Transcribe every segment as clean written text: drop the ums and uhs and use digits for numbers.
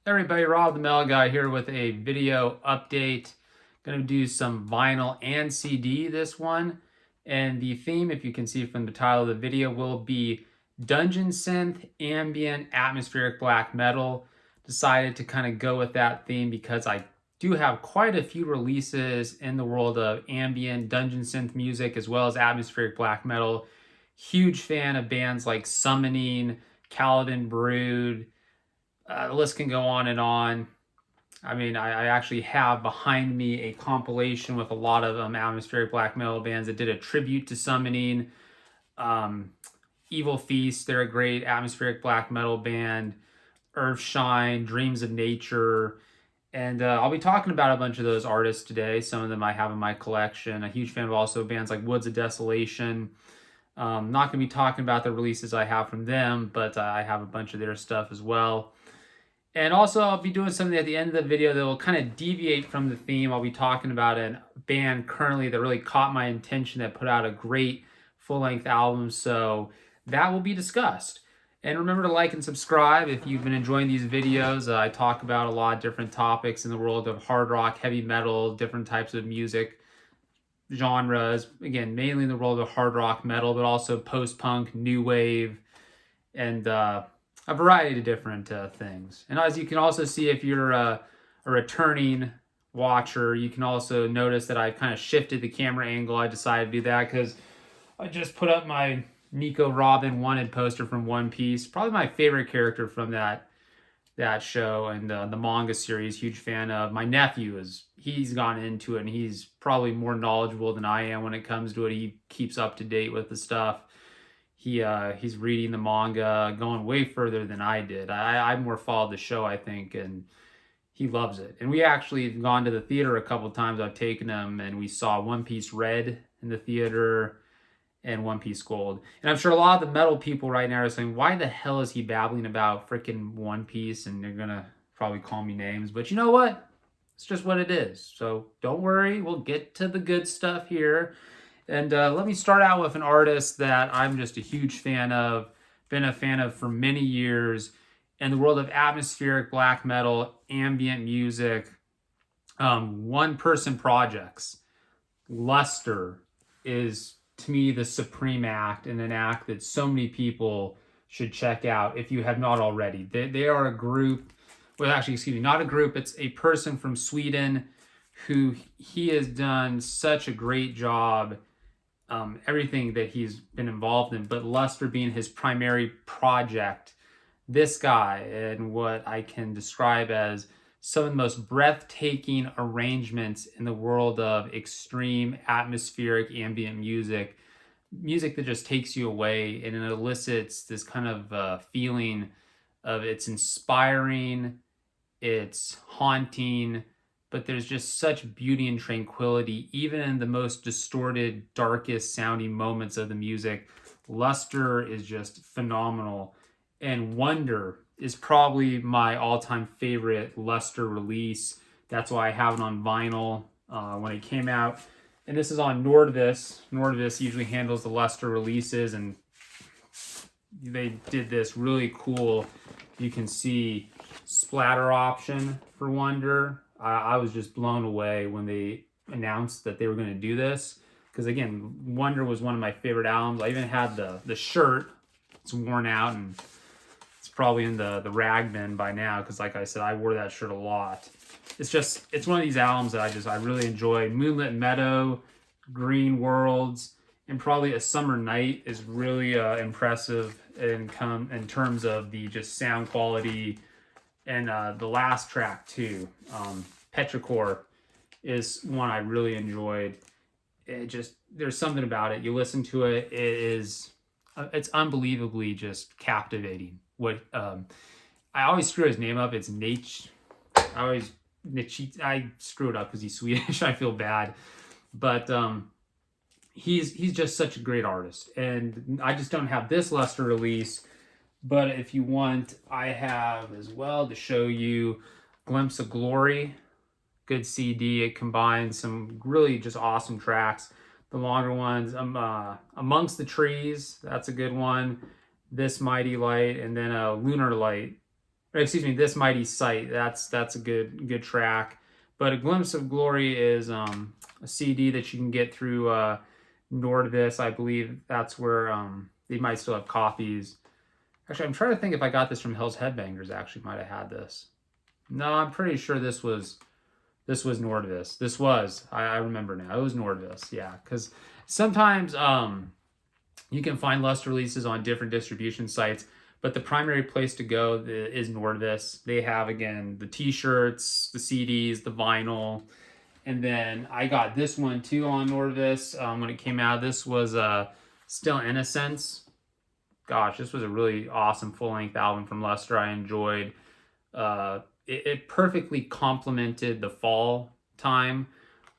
Everybody, Rob the Mail Guy here with a video update. Going to do some vinyl and CD this one. And the theme, if you can see from the title of the video, will be Dungeon Synth, Ambient, Atmospheric Black Metal. Decided to kind of go with that theme because I do have quite a few releases in the world of ambient, Dungeon Synth music, as well as Atmospheric Black Metal. Huge fan of bands like Summoning, Caladan Brood. The list can go on and on. I mean, I actually have behind me a compilation with a lot of atmospheric black metal bands that did a tribute to Summoning. Um, Evil Feast, they're a great atmospheric black metal band. Earthshine, Dreams of Nature. And I'll be talking about a bunch of those artists today. Some of them I have in my collection. A huge fan of also bands like Woods of Desolation. Not going to be talking about the releases I have from them, but I have a bunch of their stuff as well. And also, I'll be doing something at the end of the video that will kind of deviate from the theme. I'll be talking about a band currently that really caught my attention that put out a great full-length album. So that will be discussed. And remember to like and subscribe if you've been enjoying these videos. I talk about a lot of different topics in the world of hard rock, heavy metal, different types of music genres. Again, mainly in the world of hard rock metal, but also post-punk, new wave, and a variety of different things. And as you can also see, if you're a returning watcher, you can also notice that I've kind of shifted the camera angle. I decided to do that because I just put up my Nico Robin wanted poster from One Piece. Probably my favorite character from that show and the manga series. Huge fan of. My nephew he's gone into it and he's probably more knowledgeable than I am when it comes to it. He keeps up to date with the stuff. He's reading the manga, going way further than I did. I more followed the show, I think, and he loves it. And we actually have gone to the theater a couple of times. I've taken him, and we saw One Piece Red in the theater and One Piece Gold. And I'm sure a lot of the metal people right now are saying, why the hell is he babbling about freaking One Piece? And they're going to probably call me names. But you know what? It's just what it is. So don't worry. We'll get to the good stuff here. And let me start out with an artist that I'm just a huge fan of, been a fan of for many years in the world of atmospheric black metal, ambient music, one-person projects. Lustre is, to me, the supreme act, and an act that so many people should check out if you have not already. They are a group, well, actually, excuse me, not a group, it's a person from Sweden who he has done such a great job. Everything that he's been involved in, but Lustre being his primary project, this guy, and what I can describe as some of the most breathtaking arrangements in the world of extreme atmospheric ambient music that just takes you away and it elicits this kind of feeling of it's inspiring, it's haunting, but there's just such beauty and tranquility, even in the most distorted, darkest sounding moments of the music. Lustre is just phenomenal. And Wonder is probably my all-time favorite Lustre release. That's why I have it on vinyl when it came out. And this is on Nordvis. Nordvis usually handles the Lustre releases, and they did this really cool, you can see, splatter option for Wonder. I was just blown away when they announced that they were going to do this. Because again, Wonder was one of my favorite albums. I even had the shirt. It's worn out and it's probably in the rag bin by now. Because like I said, I wore that shirt a lot. It's one of these albums that I really enjoy. Moonlit Meadow, Green Worlds, and probably A Summer Night is really impressive in terms of the just sound quality. And the last track too, Petrichor, is one I really enjoyed. There's something about it. You listen to it, it's unbelievably just captivating. I always screw his name up. It's Nate. I screw it up because he's Swedish. I feel bad, but he's just such a great artist, and I just don't have this Lustre release. But if you want, I have as well to show you Glimpse of Glory. Good CD. It combines some really just awesome tracks. The longer ones, Amongst the Trees, that's a good one. This Mighty Light, and then Lunar Light or excuse me, This Mighty Sight. That's a good track. But A Glimpse of Glory is a CD that you can get through Nordvis. I believe that's where they might still have copies. Actually, I'm trying to think if I got this from Hell's Headbangers. Actually, might have had this. No, I'm pretty sure this was Nordvis. This was, I remember now. It was Nordvis, yeah. Because sometimes you can find Lustre releases on different distribution sites, but the primary place to go is Nordvis. They have, again, the t-shirts, the CDs, the vinyl. And then I got this one too on Nordvis when it came out. This was Still Innocence. Gosh, this was a really awesome full-length album from Lustre. I enjoyed. It perfectly complemented the fall time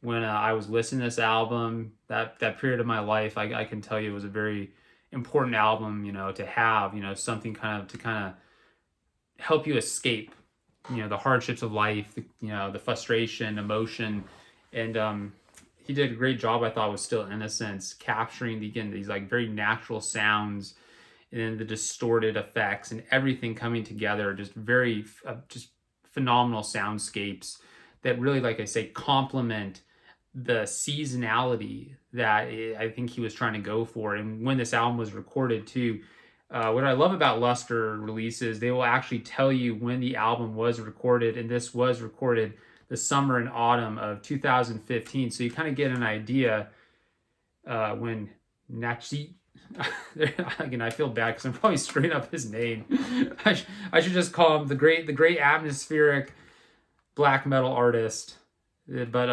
when I was listening to this album. That period of my life, I can tell you, it was a very important album, to have, something to kind of help you escape, the hardships of life, the frustration, emotion. And he did a great job, I thought, with Still Innocence, capturing these like very natural sounds and then the distorted effects and everything coming together, just very just phenomenal soundscapes that really, like I say, complement the seasonality that I think he was trying to go for. And when this album was recorded too, what I love about Lustre releases, they will actually tell you when the album was recorded, and this was recorded the summer and autumn of 2015. So you kind of get an idea when Nachi, again, I feel bad because I'm probably screwing up his name. I should just call him the great atmospheric black metal artist. But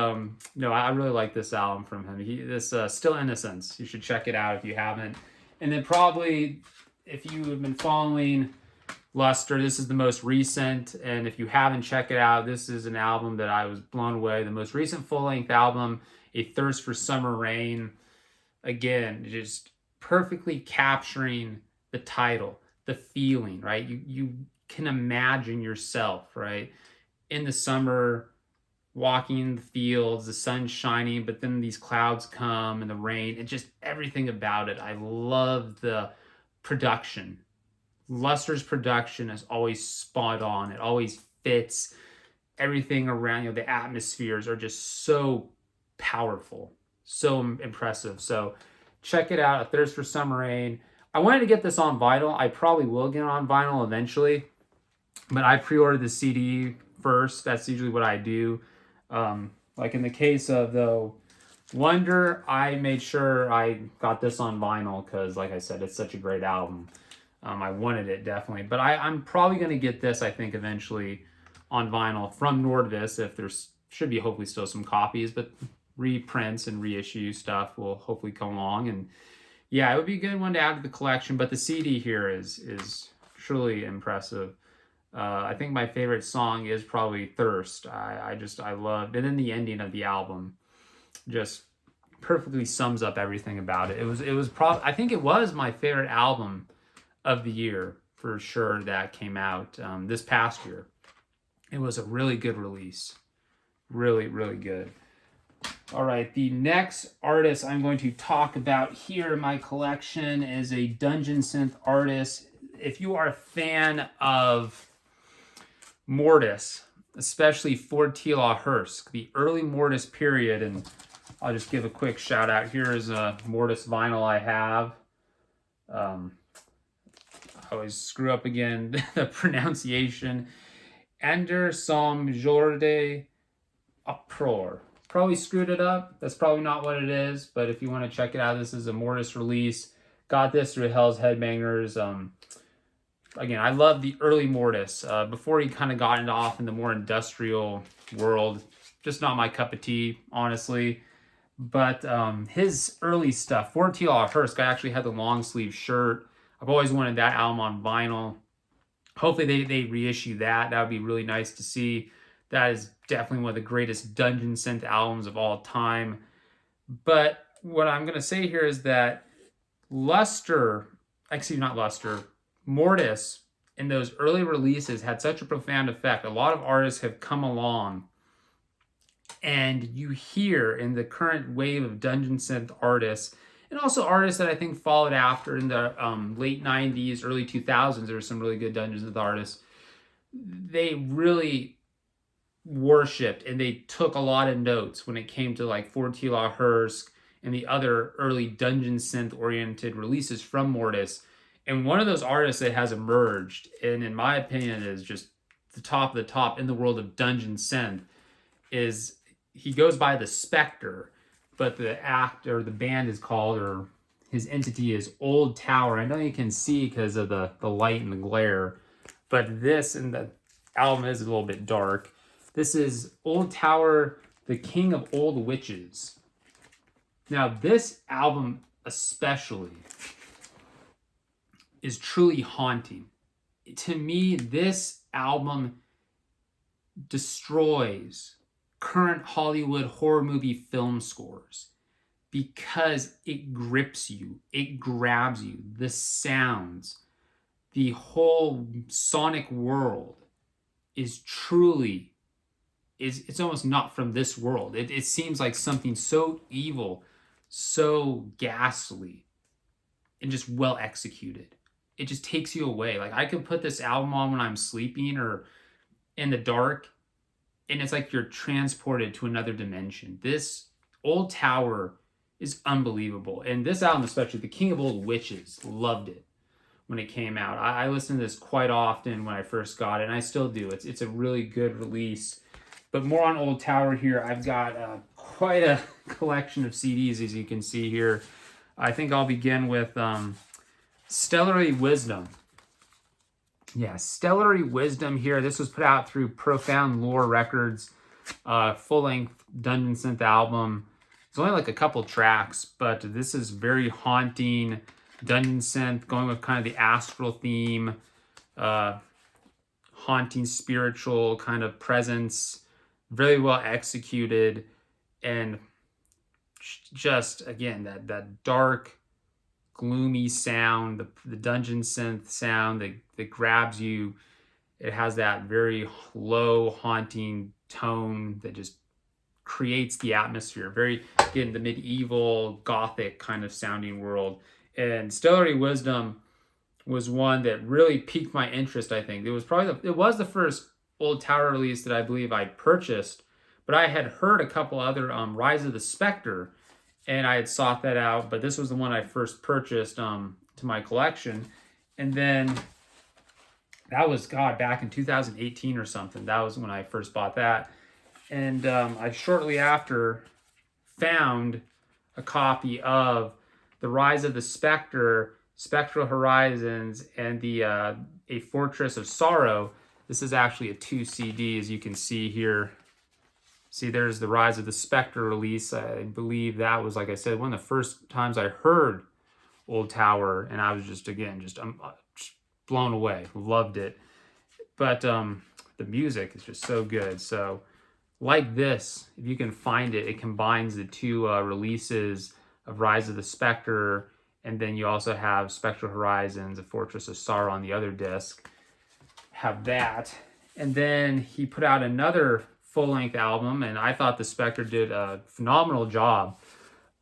no, I really like this album from him. This Still Innocence. You should check it out if you haven't. And then probably if you have been following Lustre, this is the most recent. And if you haven't checked it out, this is an album that I was blown away. The most recent full-length album, A Thirst for Summer Rain. Again, just perfectly capturing the title, the feeling, right? You can imagine yourself, right, in the summer, walking in the fields, the sun's shining, but then these clouds come and the rain, and just everything about it. I love the production. Lustre's production is always spot on. It always fits. Everything around, the atmospheres are just so powerful, so impressive. So check it out, A Thirst for Summer Rain. I wanted to get this on vinyl. I probably will get it on vinyl eventually, but I pre-ordered the CD first. That's usually what I do. Like in the case of, though, Wonder, I made sure I got this on vinyl because, like I said, it's such a great album. I wanted it, definitely. But I'm probably going to get this, I think, eventually on vinyl from Nordvis, if there's should be hopefully still some copies, but reprints and reissue stuff will hopefully come along. And yeah, it would be a good one to add to the collection. But the CD here is truly impressive. I think my favorite song is probably Thirst. I loved, and then the ending of the album just perfectly sums up everything about it. It was probably, I think it was my favorite album of the year for sure that came out this past year. It was a really good release. Really, really good. All right, the next artist I'm going to talk about here in my collection is a dungeon synth artist. If you are a fan of Mortiis, especially For Tila Hursk, the early Mortiis period, and I'll just give a quick shout out. Here is a Mortiis vinyl I have. I always screw up again the pronunciation. Ander som Jorde Uproar. Probably screwed it up. That's probably not what it is, but if you want to check it out, this is a Mortiis release. Got this through Hell's Headbangers. Again, I love the early Mortiis. Before he kind of got off in the more industrial world, just not my cup of tea, honestly. But his early stuff, For Tila Hursk, I actually had the long sleeve shirt. I've always wanted that album on vinyl. Hopefully they reissue that. That would be really nice to see. That is definitely one of the greatest dungeon synth albums of all time. But what I'm going to say here is that Mortiis in those early releases had such a profound effect. A lot of artists have come along, and you hear in the current wave of dungeon synth artists, and also artists that I think followed after in the late 90s, early 2000s, there were some really good dungeon synth artists. they really worshipped and they took a lot of notes when it came to like For Tila Hursk and the other early dungeon synth oriented releases from Mortiis. And one of those artists that has emerged, and in my opinion is just the top of the top in the world of dungeon synth, is he goes by the Spectre, but the act or the band is called, or his entity is Old Tower. I know you can see because of the light and the glare, but this and the album is a little bit dark. This is Old Tower, the King of Old Witches. Now, this album especially is truly haunting. To me, this album destroys current Hollywood horror movie film scores because it grips you, it grabs you. The sounds, the whole sonic world is truly, it's almost not from this world. It seems like something so evil, so ghastly, and just well executed. It just takes you away. Like, I could put this album on when I'm sleeping or in the dark, and it's like you're transported to another dimension. This Old Tower is unbelievable. And this album, especially, The King of Old Witches, loved it when it came out. I listened to this quite often when I first got it, and I still do. It's a really good release. But more on Old Tower here. I've got quite a collection of CDs, as you can see here. I think I'll begin with Stellary Wisdom. Yeah, Stellary Wisdom here. This was put out through Profound Lore Records, full-length dungeon synth album. It's only like a couple tracks, but this is very haunting dungeon synth, going with kind of the astral theme, haunting spiritual kind of presence, very well executed, and just, again, that dark, gloomy sound, the dungeon synth sound that grabs you. It has that very low, haunting tone that just creates the atmosphere. Very, again, the medieval, gothic kind of sounding world. And Stellary Wisdom was one that really piqued my interest, I think. It was the first Old Tower release that I believe I purchased, but I had heard a couple other, Rise of the Spectre, and I had sought that out, but this was the one I first purchased to my collection. And then that was, back in 2018 or something. That was when I first bought that. And I shortly after found a copy of The Rise of the Spectre, Spectral Horizons, and the A Fortress of Sorrow. This is actually a 2 CD, as you can see here. See, there's the Rise of the Spectre release. I believe that was, like I said, one of the first times I heard Old Tower, and I was just blown away. Loved it. But the music is just so good. So, like this, if you can find it, it combines the two releases of Rise of the Spectre, and then you also have Spectral Horizons, A Fortress of Sorrow on the other disc. Have that. And then he put out another full-length album, and I thought the Spectre did a phenomenal job.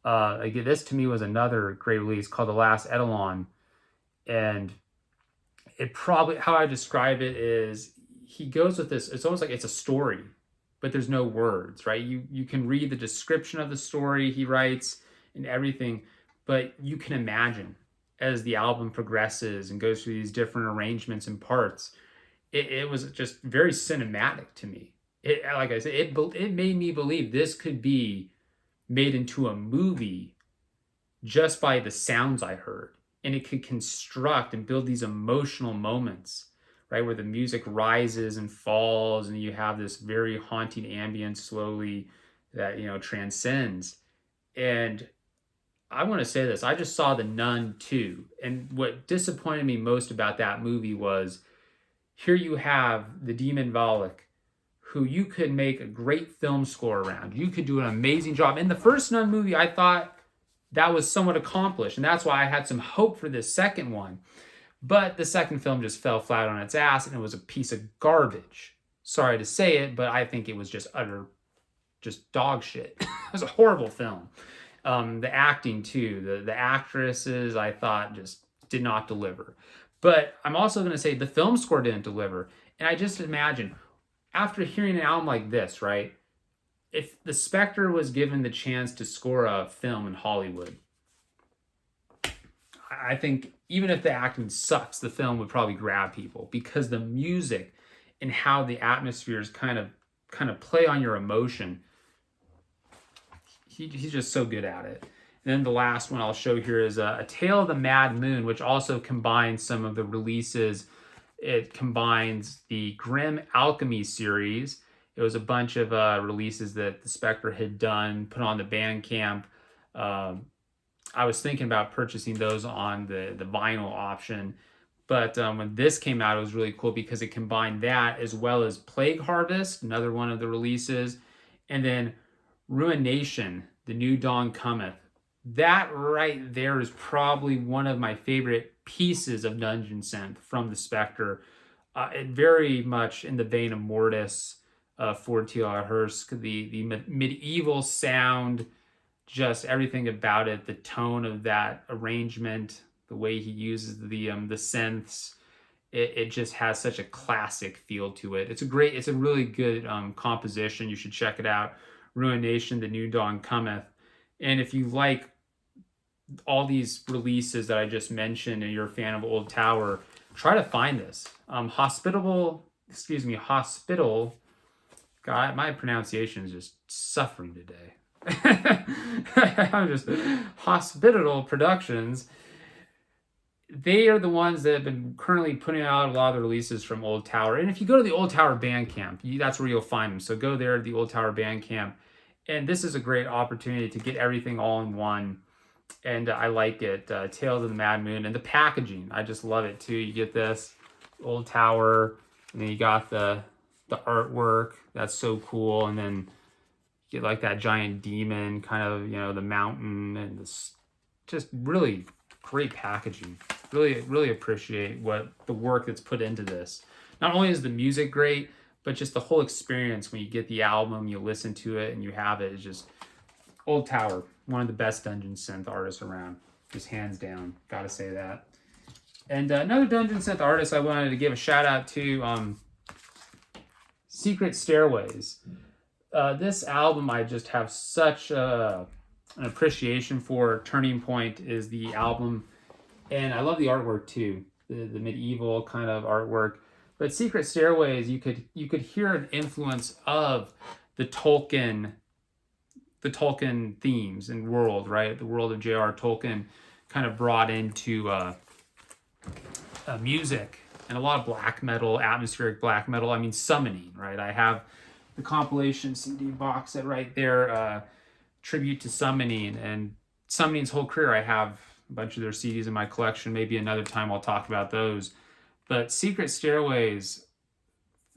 This to me was another great release called The Last Eidolon, and it probably, how I describe it is, he goes with this, it's almost like it's a story, but there's no words, right? You can read the description of the story he writes and everything, but you can imagine as the album progresses and goes through these different arrangements and parts. It was just very cinematic to me. Like I said, it made me believe this could be made into a movie just by the sounds I heard. And it could construct and build these emotional moments, right, where the music rises and falls, and you have this very haunting ambience slowly that, transcends. And I want to say this, I just saw The Nun 2, and what disappointed me most about that movie was, here you have the demon Valak, who you could make a great film score around. You could do an amazing job. In the first Nun movie, I thought that was somewhat accomplished, and that's why I had some hope for this second one. But the second film just fell flat on its ass, and it was a piece of garbage. Sorry to say it, but I think it was just dog shit. It was a horrible film. The acting too, the actresses, I thought just did not deliver. But I'm also going to say the film score didn't deliver. And I just imagine, after hearing an album like this, right? If the Spectre was given the chance to score a film in Hollywood, I think even if the acting sucks, the film would probably grab people because the music and how the atmospheres kind of play on your emotion. He's just so good at it. And then the last one I'll show here is a Tale of the Mad Moon, which also combines some of the releases. It combines the Grim Alchemy series. It was a bunch of releases that the Spectre had done, put on the Bandcamp. I was thinking about purchasing those on the vinyl option. But when this came out, it was really cool because it combined that as well as Plague Harvest, another one of the releases, and then Ruination, The New Dawn Cometh. That right there is probably one of my favorite pieces of Dungeon Synth from the Spectre. It very much in the vein of Mortiis, for T.L.R. Hurst, the medieval sound, just everything about it, the tone of that arrangement, the way he uses the synths, it just has such a classic feel to it. It's a really good composition. You should check it out. Ruination, The New Dawn Cometh. And if you like all these releases that I just mentioned and you're a fan of Old Tower, try to find this. Hospital. God, my pronunciation is just suffering today. I'm just Hospital Productions. They are the ones that have been currently putting out a lot of the releases from Old Tower. And if you go to the Old Tower Bandcamp, that's where you'll find them. So go there to the Old Tower Bandcamp. And this is a great opportunity to get everything all in one. And I like it. Tales of the Mad Moon. And the packaging, I just love it too. You get this Old Tower, and then you got the artwork. That's so cool. And then you get like that giant demon, kind of, the mountain, and this just really great packaging. Really appreciate the work that's put into this. Not only is the music great, but just the whole experience when you get the album, you listen to it, and you have it. It's just Old Tower, one of the best Dungeon Synth artists around, just hands down. Gotta say that. And another Dungeon Synth artist I wanted to give a shout out to, Secret Stairways. This album I just have such an appreciation for. Turning Point is the album, and I love the artwork too, the medieval kind of artwork. But Secret Stairways, you could hear an influence of the Tolkien themes and world, right? The world of J.R. Tolkien kind of brought into music, and a lot of black metal, atmospheric black metal. I mean, Summoning, right? I have the compilation CD box set right there, tribute to Summoning, and Summoning's whole career. I have a bunch of their CDs in my collection. Maybe another time I'll talk about those. But Secret Stairways,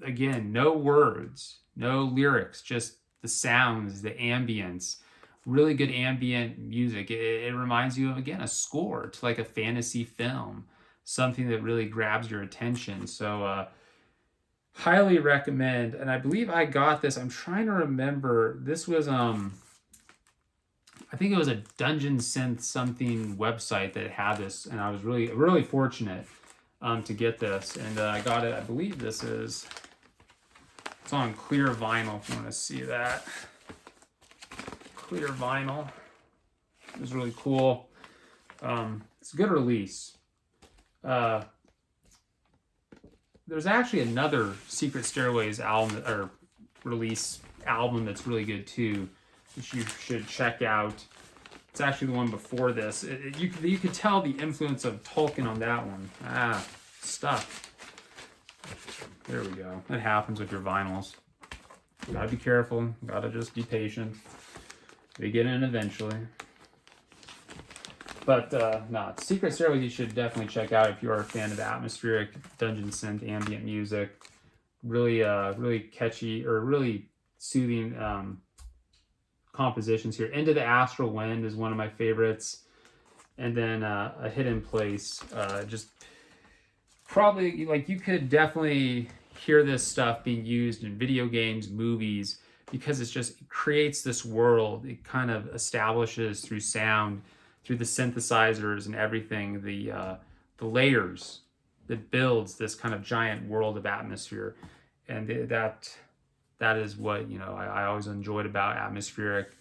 again, no words, no lyrics, just the sounds, the ambience, really good ambient music. It reminds you of, again, a score to like a fantasy film, something that really grabs your attention. So highly recommend. And I believe I got this. I'm trying to remember. This was I think it was a Dungeon Synth something website that had this, and I was really fortunate to get this. And I got it. I believe it's on clear vinyl if you want to see that. Clear vinyl. It was really cool. It's a good release. There's actually another Secret Stairways album or release album that's really good too, which you should check out. It's actually the one before this. You could tell the influence of Tolkien on that one. Stuck. There we go. That happens with your vinyls. Gotta be careful. Gotta just be patient. They get in eventually. But Secret Stairways you should definitely check out if you are a fan of atmospheric Dungeon Synth ambient music. Really catchy or really soothing compositions here. Into the Astral Wind is one of my favorites. And then A Hidden Place. Just probably, like, you could definitely hear this stuff being used in video games, movies, because it creates this world. It kind of establishes through sound, through the synthesizers and everything, the layers that builds this kind of giant world of atmosphere. And that is what, you know, I always enjoyed about atmospheric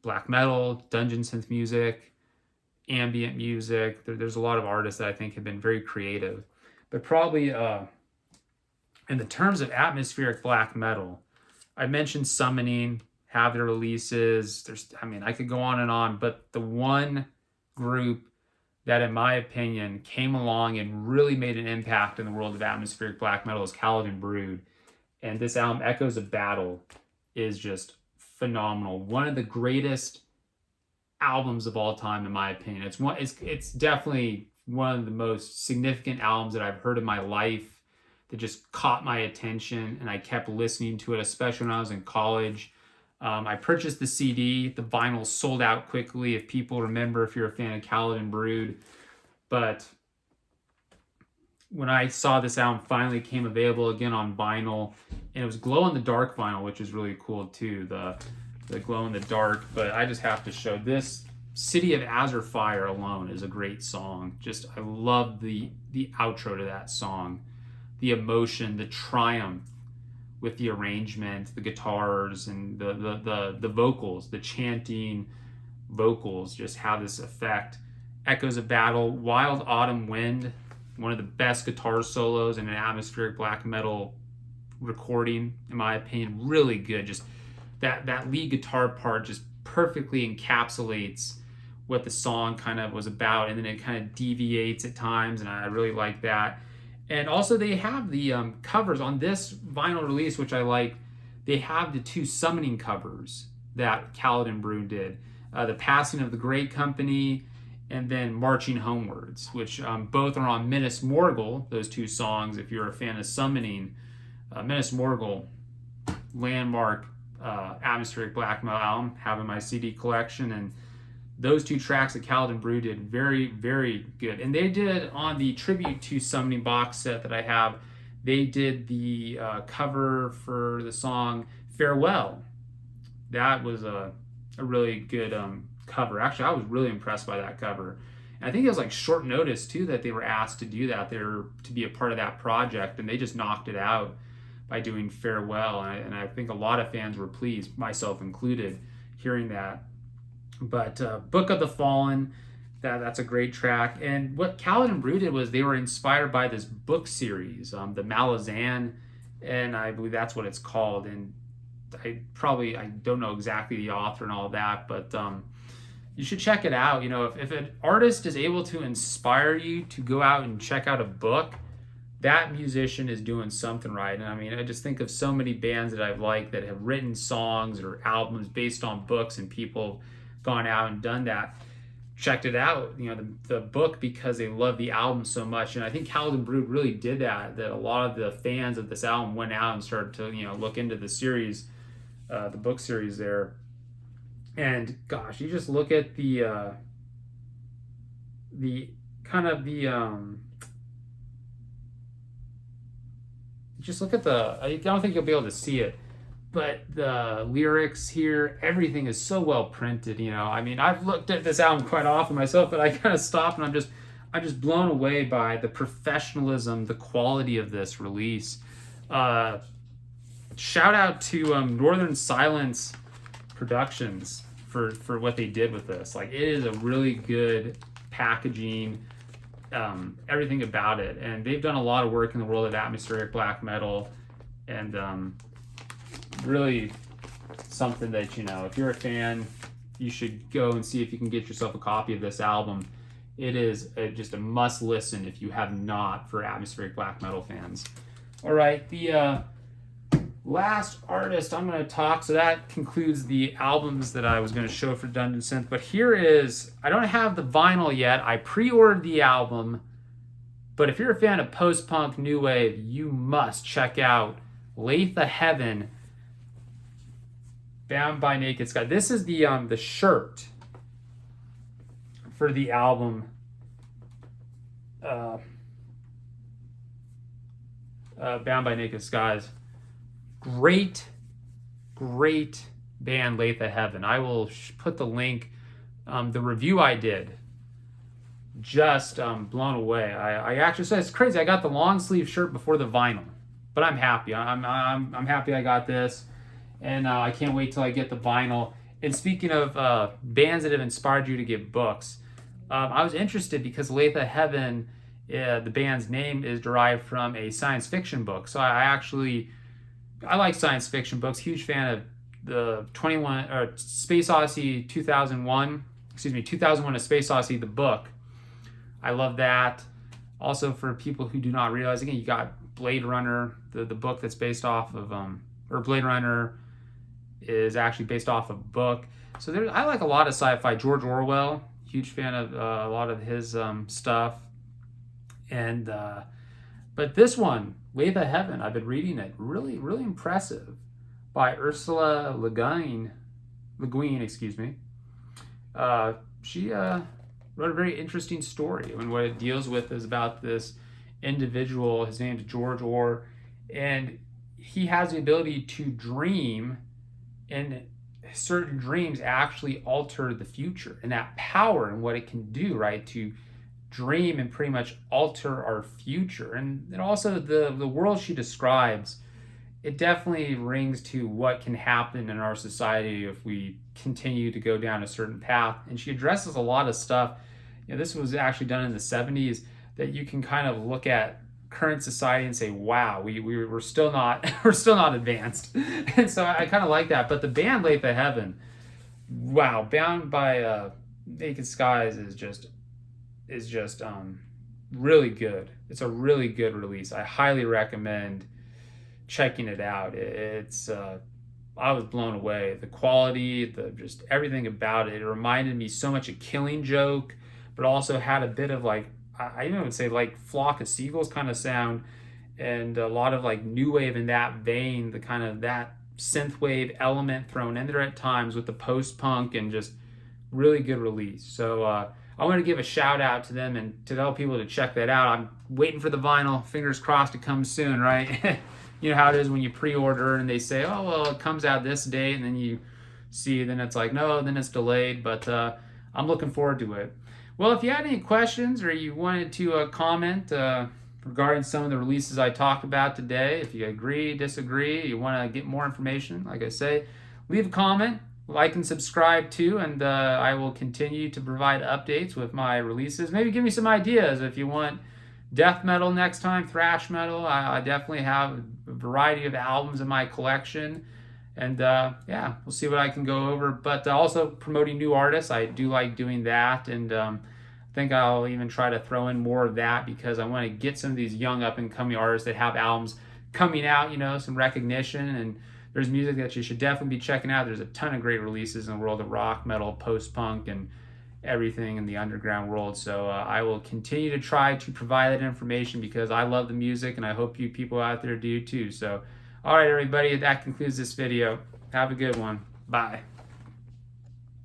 black metal, dungeon synth music, ambient music. There's a lot of artists that I think have been very creative. But probably in the terms of atmospheric black metal, I mentioned Summoning, have their releases. I could go on, but the one group that, in my opinion, came along and really made an impact in the world of atmospheric black metal is Caladan Brood. And this album, Echoes of Battle, is just phenomenal. One of the greatest albums of all time, in my opinion. It's definitely one of the most significant albums that I've heard in my life, that just caught my attention, and I kept listening to it, especially when I was in college. I purchased the CD. The vinyl sold out quickly, if people remember, if you're a fan of Caladan Brood. But when I saw this album finally came available again on vinyl, and it was glow-in-the-dark vinyl, which is really cool too, the glow-in-the-dark. But I just have to show this. City of Azure Fire alone is a great song. Just, I love the outro to that song. The emotion, the triumph with the arrangement, the guitars, and the vocals, the chanting vocals just have this effect. Echoes of Battle, Wild Autumn Wind, one of the best guitar solos in an atmospheric black metal recording, in my opinion. Really good. Just that lead guitar part just perfectly encapsulates what the song kind of was about, and then it kind of deviates at times, and I really like that. And also they have the covers on this vinyl release, which I like. They have the two Summoning covers that Caladan Brood did. The Passing of the Great Company, and then Marching Homewards, which both are on Minas Morgul, those two songs. If you're a fan of Summoning, Minas Morgul, landmark atmospheric black metal album, have in my CD collection. And those two tracks that Caladan Brood did, very, very good. And they did, on the Tribute to Summoning box set that I have, they did the cover for the song Farewell. That was a really good cover. Actually, I was really impressed by that cover. And I think it was like short notice too that they were asked to do that. They were to be a part of that project, and they just knocked it out by doing Farewell. And I think a lot of fans were pleased, myself included, hearing that. But Book of the Fallen, that's a great track. And what Caladan Brood did was they were inspired by this book series, the Malazan, and I believe that's what it's called. And I don't know exactly the author and all that, but you should check it out. You know, if an artist is able to inspire you to go out and check out a book, that musician is doing something right. And I mean, I just think of so many bands that I've liked that have written songs or albums based on books, and people gone out and done that, checked it out, you know, the book, because they love the album so much. And I think Caladan Brood really did that a lot of the fans of this album went out and started to, you know, look into the series, the book series there. And gosh, you just look at the just look at I don't think you'll be able to see it, but the lyrics here, everything is so well printed. You know, I mean, I've looked at this album quite often myself, but I kind of stopped, and I'm just blown away by the professionalism, the quality of this release. Shout out to Northern Silence Productions for what they did with this. Like, it is a really good packaging, everything about it, and they've done a lot of work in the world of atmospheric black metal, and really something that, you know, if you're a fan, you should go and see if you can get yourself a copy of this album. It is just a must listen if you have not, for atmospheric black metal fans. All right, the last artist I'm going to talk, so that concludes the albums that I was going to show for Dungeon Synth, but here is, I don't have the vinyl yet, I pre-ordered the album, but if you're a fan of post-punk new wave, you must check out Lathe of Heaven, Bound by Naked Sky. This is the shirt for the album, Bound by Naked Skies. Great band, Lathe of Heaven. I will put the link, the review I did just blown away. I actually said it's crazy. I got the long sleeve shirt before the vinyl, but I'm happy. I'm happy I got this, and I can't wait till I get the vinyl. And speaking of bands that have inspired you to get books, I was interested because Lathe of Heaven, the band's name is derived from a science fiction book. So I like science fiction books. Huge fan of the Space Odyssey 2001. Excuse me, 2001: A Space Odyssey, the book. I love that. Also, for people who do not realize, again, you got Blade Runner, the book that's based off of, or Blade Runner is actually based off of a book. So I like a lot of sci-fi. George Orwell, huge fan of a lot of his stuff. And but this one, Lathe of Heaven, I've been reading it. Really, really impressive, by Ursula Le Guin, excuse me. She wrote a very interesting story. I mean, what it deals with is about this individual. His name's George Orr, and he has the ability to dream, and certain dreams actually alter the future, and that power and what it can do, right, to dream and pretty much alter our future. And also the world she describes, it definitely rings to what can happen in our society if we continue to go down a certain path. And she addresses a lot of stuff. This was actually done in the 70s, that you can kind of look at current society and say, wow, we're still not we're still not advanced. And so I kind of like that. But the band Lathe of Heaven, wow, bound by Naked Skies is just really good. It's a really good release. I highly recommend checking it out. It's I was blown away. The quality, just everything about it. It reminded me so much of Killing Joke, but also had a bit of like, I even would say like Flock of Seagulls kind of sound, and a lot of like new wave in that vein, the kind of that synth wave element thrown in there at times with the post punk, and just really good release. So I want to give a shout out to them and to tell people to check that out. I'm waiting for the vinyl. Fingers crossed it comes soon, right? You know how it is when you pre-order and they say, oh, well, it comes out this date, and then you see, then it's like, no, then it's delayed. But I'm looking forward to it. Well, if you had any questions or you wanted to comment regarding some of the releases I talked about today, if you agree, disagree, you want to get more information, like I say, leave a comment, like and subscribe too, and I will continue to provide updates with my releases. Maybe give me some ideas if you want death metal next time, thrash metal. I definitely have a variety of albums in my collection. And yeah, we'll see what I can go over. But also promoting new artists, I do like doing that. And I think I'll even try to throw in more of that, because I want to get some of these young up and coming artists that have albums coming out, some recognition. And there's music that you should definitely be checking out. There's a ton of great releases in the world of rock, metal, post-punk, and everything in the underground world. So I will continue to try to provide that information, because I love the music, and I hope you people out there do too. So all right, everybody, that concludes this video. Have a good one. Bye.